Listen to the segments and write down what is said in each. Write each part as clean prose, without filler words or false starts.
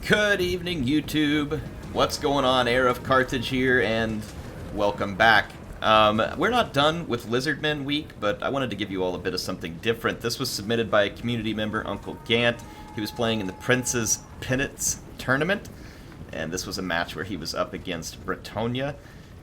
Good evening, YouTube. What's going on? HeirofCarthage here, and welcome back. We're not done with Lizardmen Week, but I wanted to give you all a bit of something different. This was submitted by a community member, Uncle Gant. He was playing in the Prince's Penates tournament, and this was a match where he was up against Bretonia,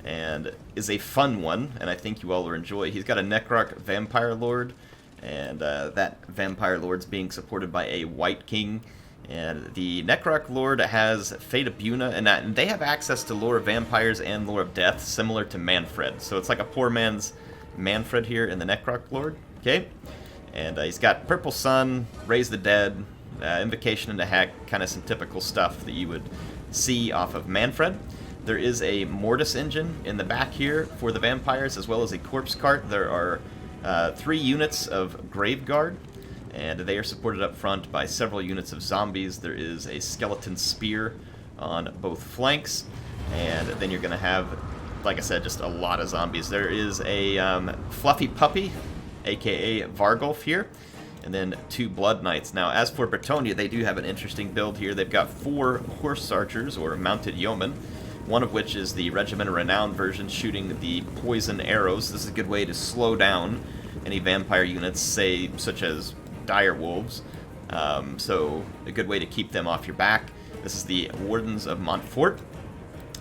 and is a fun one, and I think you all will enjoy. He's got a Necroc Vampire Lord, and that Vampire Lord's being supported by a White King. And the Necroc Lord has Fate of Buna, and they have access to Lore of Vampires and Lore of Death, similar to Manfred. So it's like a poor man's Manfred here in the Necroc Lord, okay? And he's got Purple Sun, Raise the Dead, Invocation into Heck, kind of some typical stuff that you would see off of Manfred. There is a Mortis engine in the back here for the vampires, as well as a Corpse Cart. There are 3 units of Graveguard, and they are supported up front by several units of zombies. There is a skeleton spear on both flanks, and then you're going to have, like I said, just a lot of zombies. There is a fluffy puppy, aka Vargulf here, and then 2 Blood Knights. Now, as for Bretonia, they do have an interesting build here. They've got 4 horse archers, or mounted yeomen, one of which is the Regiment of Renown version, shooting the poison arrows. This is a good way to slow down any vampire units, say, such as dire wolves, so a good way to keep them off your back. This is the Wardens of Montfort.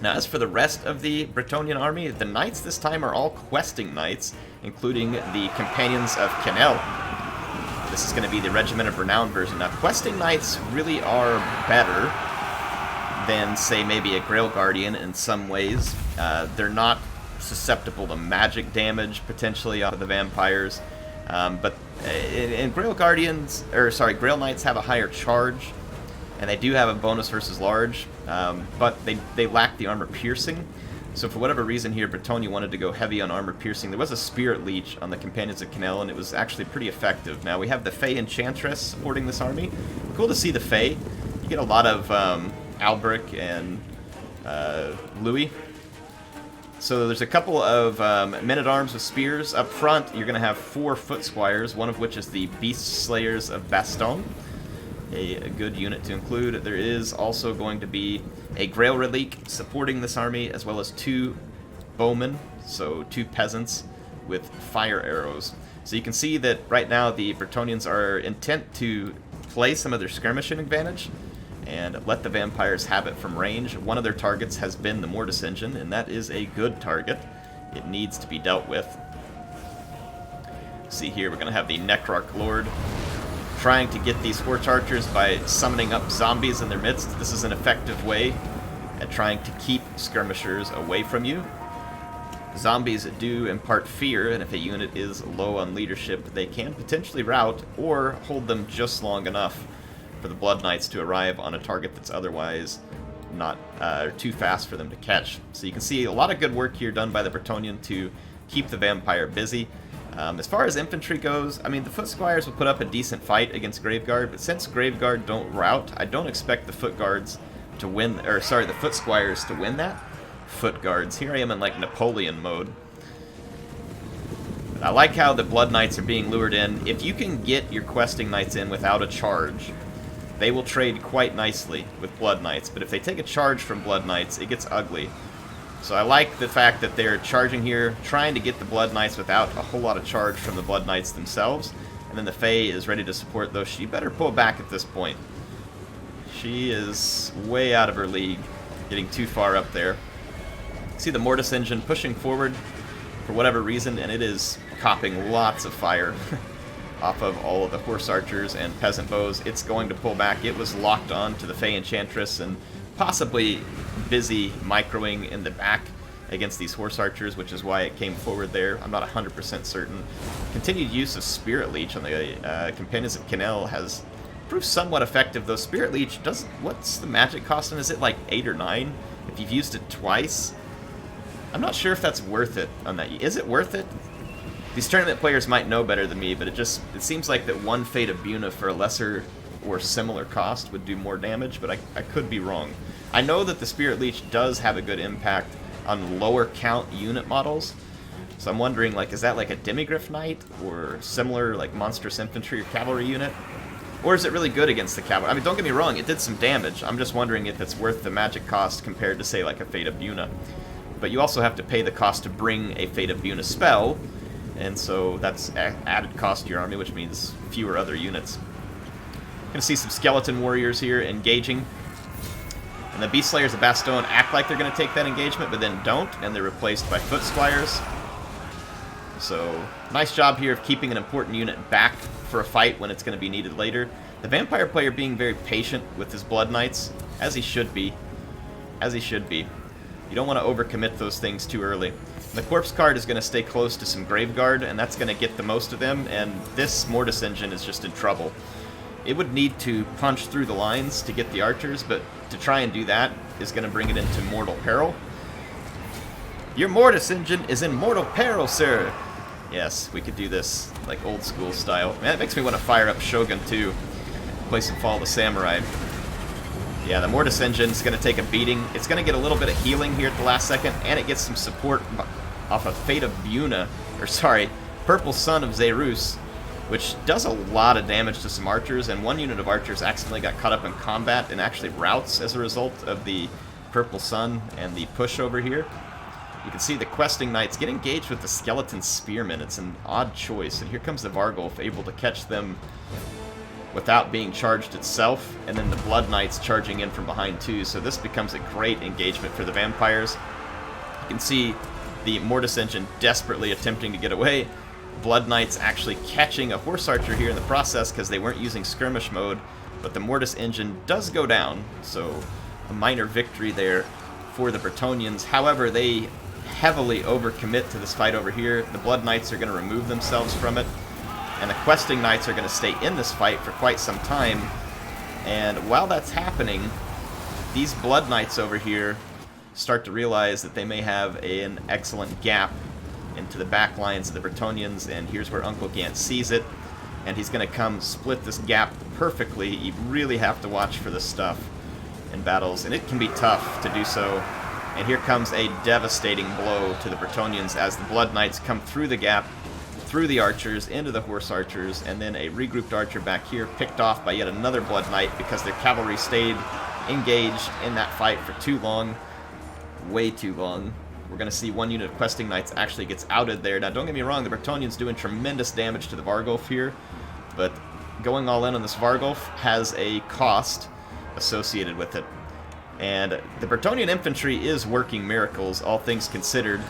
Now, as for the rest of the Bretonian army, the knights this time are all questing knights, including the Companions of Canel. This is going to be the Regiment of Renown version. Now, questing knights really are better than, say, maybe a Grail Guardian in some ways. They're not susceptible to magic damage, potentially, off of the vampires. But Grail Guardians, Grail Knights have a higher charge, and they do have a bonus versus large, but they lack the armor piercing. So for whatever reason here, Bretonia wanted to go heavy on armor piercing. There was a Spirit Leech on the Companions of Canel, and it was actually pretty effective. Now we have the Fey Enchantress supporting this army. Cool to see the Fey. You get a lot of Albrecht and Louis. So there's a couple of men-at-arms with spears up front. You're going to have 4 foot squires, one of which is the Beast Slayers of Baston, a good unit to include. There is also going to be a Grail Relique supporting this army, as well as 2 bowmen, so 2 peasants with fire arrows. So you can see that right now the Bretonians are intent to play some of their skirmishing advantage and let the vampires have it from range. One of their targets has been the Mortis engine, and that is a good target. It needs to be dealt with. See here, we're going to have the Necroc Lord trying to get these horse archers by summoning up zombies in their midst. This is an effective way at trying to keep skirmishers away from you. Zombies do impart fear, and if a unit is low on leadership, they can potentially rout or hold them just long enough for the Blood Knights to arrive on a target that's otherwise not too fast for them to catch. So you can see a lot of good work here done by the Bretonian to keep the vampire busy. As far as infantry goes, I mean, the foot squires will put up a decent fight against Graveguard, but since Graveguard don't rout, I don't expect the foot guards to win, or sorry, the foot squires to win that. Foot guards. Here I am in like Napoleon mode. I like how the Blood Knights are being lured in. If you can get your questing knights in without a charge, they will trade quite nicely with Blood Knights, but if they take a charge from Blood Knights, it gets ugly. So I like the fact that they're charging here, trying to get the Blood Knights without a whole lot of charge from the Blood Knights themselves, and then the Fey is ready to support, though she better pull back at this point. She is way out of her league, getting too far up there. See the Mortis engine pushing forward for whatever reason, and it is copping lots of fire off of all of the horse archers and peasant bows. It's going to pull back. It was locked on to the Fey Enchantress and possibly busy microing in the back against these horse archers, which is why it came forward there. I'm not 100% certain. Continued use of Spirit Leech on the Companions of Canel has proved somewhat effective, though Spirit Leech doesn't... What's the magic cost? And is it like 8 or 9 if you've used it twice? I'm not sure if that's worth it on that. Is it worth it? These tournament players might know better than me, but it seems like that one Fate of Buna for a lesser or similar cost would do more damage, but I could be wrong. I know that the Spirit Leech does have a good impact on lower count unit models, so I'm wondering, like, is that like a Demigryph Knight or similar, like Monstrous Infantry or Cavalry unit? Or is it really good against the Cavalry? I mean, don't get me wrong, it did some damage. I'm just wondering if it's worth the magic cost compared to, say, like a Fate of Buna. But you also have to pay the cost to bring a Fate of Buna spell, and so that's added cost to your army, which means fewer other units. Gonna see some skeleton warriors here engaging. And the Beast Slayers of Bastogne act like they're gonna take that engagement, but then don't, and they're replaced by Foot Squires. So, nice job here of keeping an important unit back for a fight when it's gonna be needed later. The Vampire player being very patient with his Blood Knights, as he should be. As he should be. You don't want to overcommit those things too early. The Corpse card is going to stay close to some Graveguard, and that's going to get the most of them, and this Mortis Engine is just in trouble. It would need to punch through the lines to get the archers, but to try and do that is going to bring it into mortal peril. Your Mortis Engine is in mortal peril, sir! Yes, we could do this, like old school style. Man, it makes me want to fire up Shogun too. Play some Fall of the Samurai. Yeah, the Mortis Engine is going to take a beating. It's going to get a little bit of healing here at the last second, and it gets some support off of Fate of Buna, or sorry, Purple Sun of Zerus, which does a lot of damage to some archers, and one unit of archers accidentally got caught up in combat and actually routs as a result of the Purple Sun and the push over here. You can see the Questing Knights get engaged with the Skeleton Spearmen. It's an odd choice, and here comes the Vargulf, able to catch them without being charged itself, and then the Blood Knights charging in from behind too, so this becomes a great engagement for the Vampires. You can see the Mortis Engine desperately attempting to get away, Blood Knights actually catching a Horse Archer here in the process because they weren't using skirmish mode, but the Mortis Engine does go down, so a minor victory there for the Bretonnians. However, they heavily overcommit to this fight over here. The Blood Knights are going to remove themselves from it, and the Questing Knights are going to stay in this fight for quite some time. And while that's happening, these Blood Knights over here start to realize that they may have an excellent gap into the back lines of the Bretonnians, and here's where Uncle Gant sees it, and he's going to come split this gap perfectly. You really have to watch for this stuff in battles, and it can be tough to do so. And here comes a devastating blow to the Bretonnians as the Blood Knights come through the gap, through the archers, into the Horse Archers, and then a regrouped archer back here picked off by yet another Blood Knight because their cavalry stayed engaged in that fight for too long. Way too long. We're going to see one unit of Questing Knights actually gets outed there. Now, don't get me wrong, the Bretonnians doing tremendous damage to the Vargulf here, but going all in on this Vargulf has a cost associated with it. And the Bretonnian infantry is working miracles, all things considered,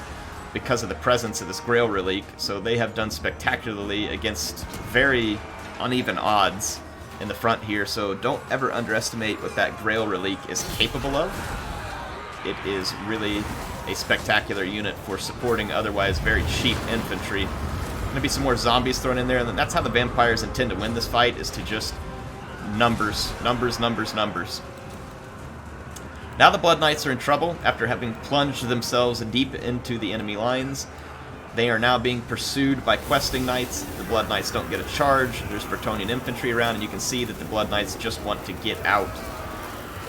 because of the presence of this Grail Relique, so they have done spectacularly against very uneven odds in the front here, so don't ever underestimate what that Grail Relique is capable of. It is really a spectacular unit for supporting otherwise very cheap infantry. Going to be some more zombies thrown in there, and that's how the Vampires intend to win this fight, is to just numbers, numbers, numbers, numbers. Now the Blood Knights are in trouble after having plunged themselves deep into the enemy lines. They are now being pursued by Questing Knights. The Blood Knights don't get a charge. There's Bretonnian infantry around, and you can see that the Blood Knights just want to get out.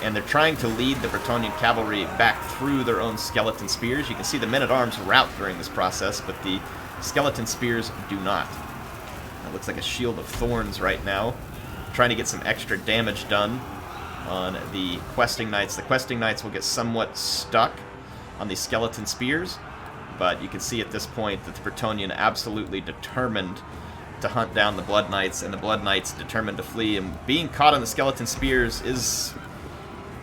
And they're trying to lead the Bretonnian cavalry back through their own skeleton spears. You can see the men-at-arms rout during this process, but the skeleton spears do not. That looks like a shield of thorns right now. Trying to get some extra damage done on the Questing Knights. The Questing Knights will get somewhat stuck on the skeleton spears, but you can see at this point that the Bretonnian absolutely determined to hunt down the Blood Knights, and the Blood Knights determined to flee, and being caught on the skeleton spears is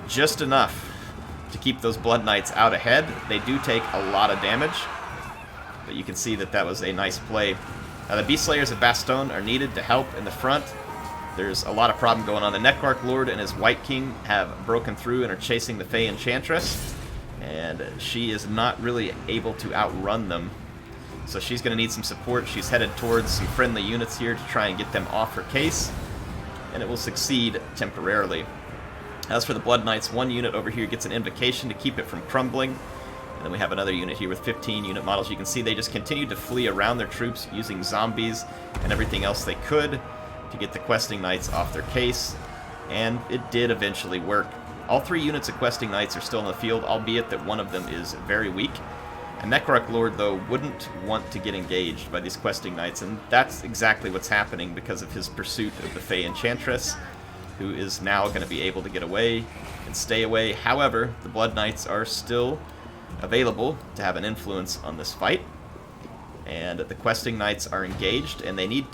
just enough to keep those Blood Knights out ahead. They do take a lot of damage, but you can see that that was a nice play. Now the Beast Slayers of Bastogne are needed to help in the front. There's a lot of problem going on. The Neckarch Lord and his White King have broken through and are chasing the Fey Enchantress, and she is not really able to outrun them. So she's going to need some support. She's headed towards some friendly units here to try and get them off her case, and it will succeed temporarily. As for the Blood Knights, one unit over here gets an invocation to keep it from crumbling, and then we have another unit here with 15 unit models. You can see they just continue to flee around their troops using zombies and everything else they could to get the Questing Knights off their case, and it did eventually work. All three units of Questing Knights are still in the field, albeit that one of them is very weak. A Necrarch Lord, though, wouldn't want to get engaged by these questing knights, and that's exactly what's happening because of his pursuit of the Fey Enchantress, who is now going to be able to get away and stay away. However, the Blood Knights are still available to have an influence on this fight, and the questing knights are engaged, and they need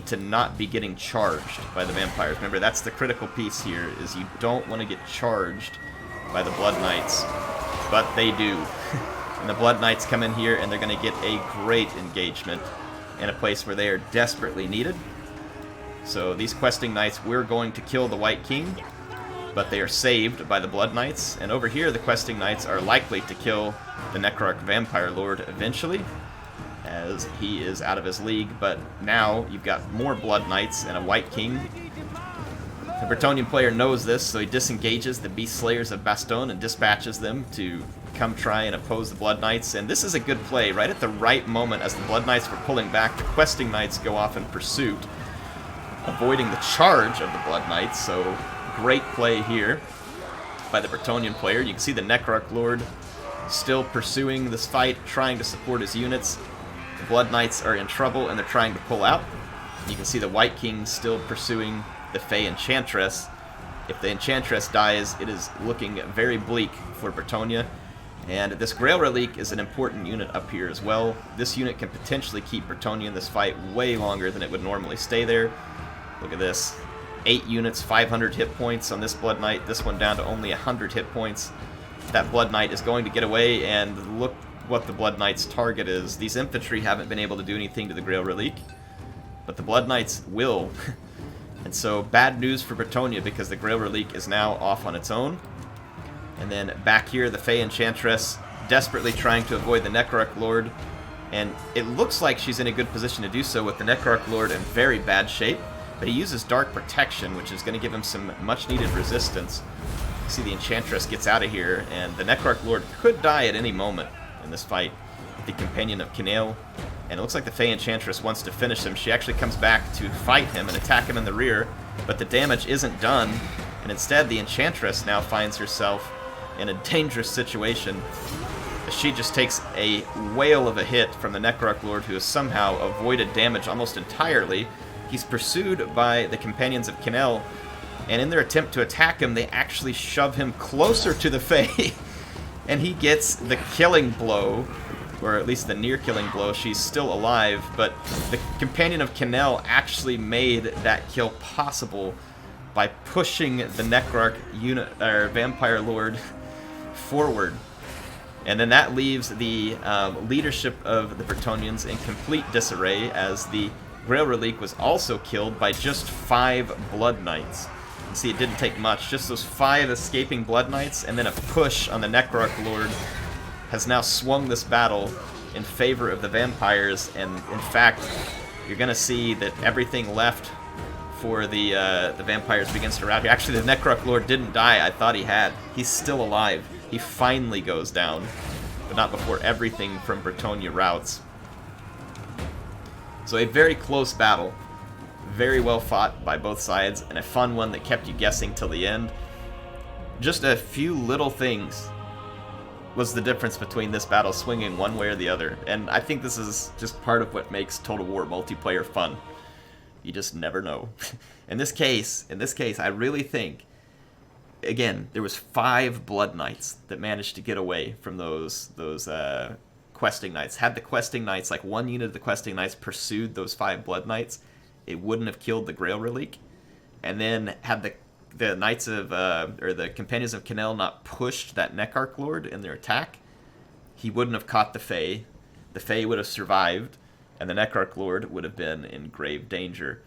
to not be getting charged by the vampires. Remember, that's the critical piece here, is you don't want to get charged by the Blood Knights, but they do. And the Blood Knights come in here, and they're going to get a great engagement in a place where they are desperately needed. So these questing knights, we're going to kill the White King, but they are saved by the Blood Knights. And over here, the questing knights are likely to kill the Necrarch Vampire Lord eventually, as he is out of his league. But now you've got more Blood Knights and a White King. The Bretonnian player knows this, so he disengages the Beast Slayers of Bastogne and dispatches them to come try and oppose the Blood Knights. And this is a good play. Right at the right moment, as the Blood Knights were pulling back, the questing knights go off in pursuit, avoiding the charge of the Blood Knights. So great play here by the Bretonnian player. You can see the Necrarch Lord still pursuing this fight, trying to support his units. The Blood Knights are in trouble, and they're trying to pull out. You can see the White King still pursuing the Fey Enchantress. If the Enchantress dies, it is looking very bleak for Bretonnia. And this Grail Relique is an important unit up here as well. This unit can potentially keep Bretonnia in this fight way longer than it would normally stay there. Look at this. 8 units, 500 hit points on this Blood Knight. This one down to only 100 hit points. That Blood Knight is going to get away, and look what the Blood Knight's target is. These infantry haven't been able to do anything to the Grail Relique, but the Blood Knights will. And so, bad news for Bretonnia, because the Grail Relique is now off on its own. And then back here, the Fey Enchantress desperately trying to avoid the Necrarch Lord. And it looks like she's in a good position to do so, with the Necrarch Lord in very bad shape. But he uses Dark Protection, which is going to give him some much-needed resistance. You see the Enchantress gets out of here, and the Necrarch Lord could die at any moment in this fight with the Companion of Kinale. And it looks like the Fey Enchantress wants to finish him. She actually comes back to fight him and attack him in the rear, but the damage isn't done, and instead the Enchantress now finds herself in a dangerous situation. She just takes a whale of a hit from the Necrarch Lord, who has somehow avoided damage almost entirely. He's pursued by the Companions of Kinale, and in their attempt to attack him, they actually shove him closer to the Fey, and he gets the killing blow, or at least the near-killing blow. She's still alive, but the Companion of Kinale actually made that kill possible by pushing the Necrarch Vampire Lord forward. And then that leaves the leadership of the Bretonnians in complete disarray, as the Grail Relique was also killed by just 5 Blood Knights. You see, it didn't take much. Just those 5 escaping Blood Knights, and then a push on the Necrarch Lord has now swung this battle in favor of the vampires. And in fact, you're going to see that everything left for the vampires begins to rout here. Actually, the Necrarch Lord didn't die. I thought he had. He's still alive. He finally goes down, but not before everything from Bretonnia routs. So a very close battle, very well fought by both sides, and a fun one that kept you guessing till the end. Just a few little things was the difference between this battle swinging one way or the other, and I think this is just part of what makes Total War multiplayer fun. You just never know. In this case, I really think, again, there was 5 Blood Knights that managed to get away from those questing knights. Had the questing knights, like one unit of the questing knights, pursued those 5 Blood Knights, it wouldn't have killed the Grail Relique. And then had the Knights of or the Companions of Kinale not pushed that Necrarch Lord in their attack, he wouldn't have caught the Fey. The Fey would have survived, and the Necrarch Lord would have been in grave danger.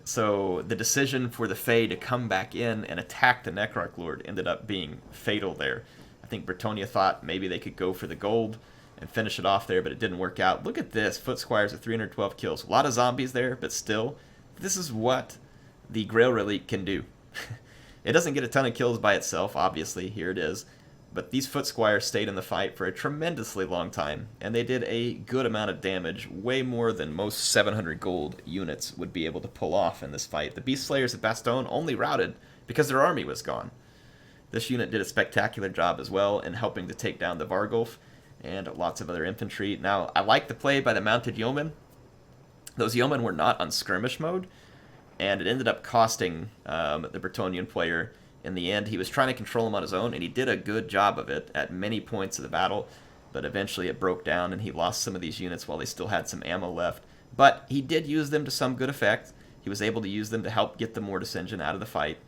So the decision for the Fey to come back in and attack the Necrarch Lord ended up being fatal there. I think Bretonnia thought maybe they could go for the gold and finish it off there, but it didn't work out. Look at this, Foot Squires with 312 kills. A lot of zombies there, but still, this is what the Grail Relique can do. It doesn't get a ton of kills by itself, obviously, here it is, but these Foot Squires stayed in the fight for a tremendously long time, and they did a good amount of damage, way more than most 700 gold units would be able to pull off in this fight. The Beast Slayers of Bastogne only routed because their army was gone. This unit did a spectacular job as well in helping to take down the Vargulf and lots of other infantry. Now, I like the play by the mounted yeomen. Those yeomen were not on skirmish mode, and it ended up costing the Bretonnian player in the end. He was trying to control them on his own, and he did a good job of it at many points of the battle, but eventually it broke down, and he lost some of these units while they still had some ammo left. But he did use them to some good effect. He was able to use them to help get the Mortis engine out of the fight,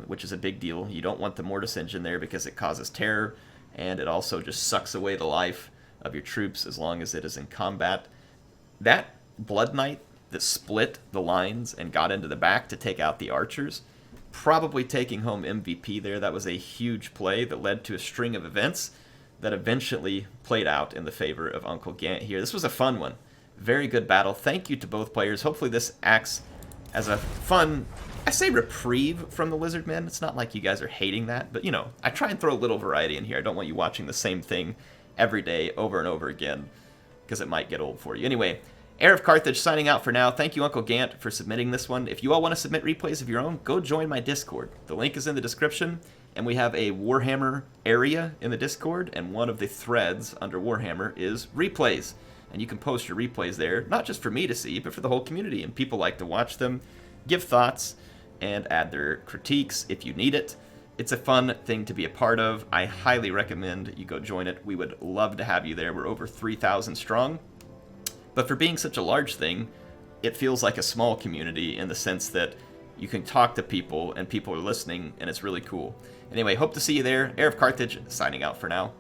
which is a big deal. You don't want the Mortis engine there because it causes terror, and it also just sucks away the life of your troops as long as it is in combat. That Blood Knight that split the lines and got into the back to take out the archers, probably taking home MVP there. That was a huge play that led to a string of events that eventually played out in the favor of Uncle Gant here. This was a fun one. Very good battle. Thank you to both players. Hopefully this acts as a fun, I say reprieve from the Lizardmen. It's not like you guys are hating that, but you know, I try and throw a little variety in here. I don't want you watching the same thing every day over and over again because it might get old for you. Anyway, HeirofCarthage signing out for now. Thank you, Uncle Gant, for submitting this one. If you all want to submit replays of your own, go join my Discord. The link is in the description, and we have a Warhammer area in the Discord, and one of the threads under Warhammer is replays. And you can post your replays there, not just for me to see, but for the whole community, and people like to watch them, give thoughts, and add their critiques if you need it. It's a fun thing to be a part of. I highly recommend you go join it. We would love to have you there. We're over 3,000 strong. But for being such a large thing, it feels like a small community in the sense that you can talk to people and people are listening, and it's really cool. Anyway, hope to see you there. HeirofCarthage signing out for now.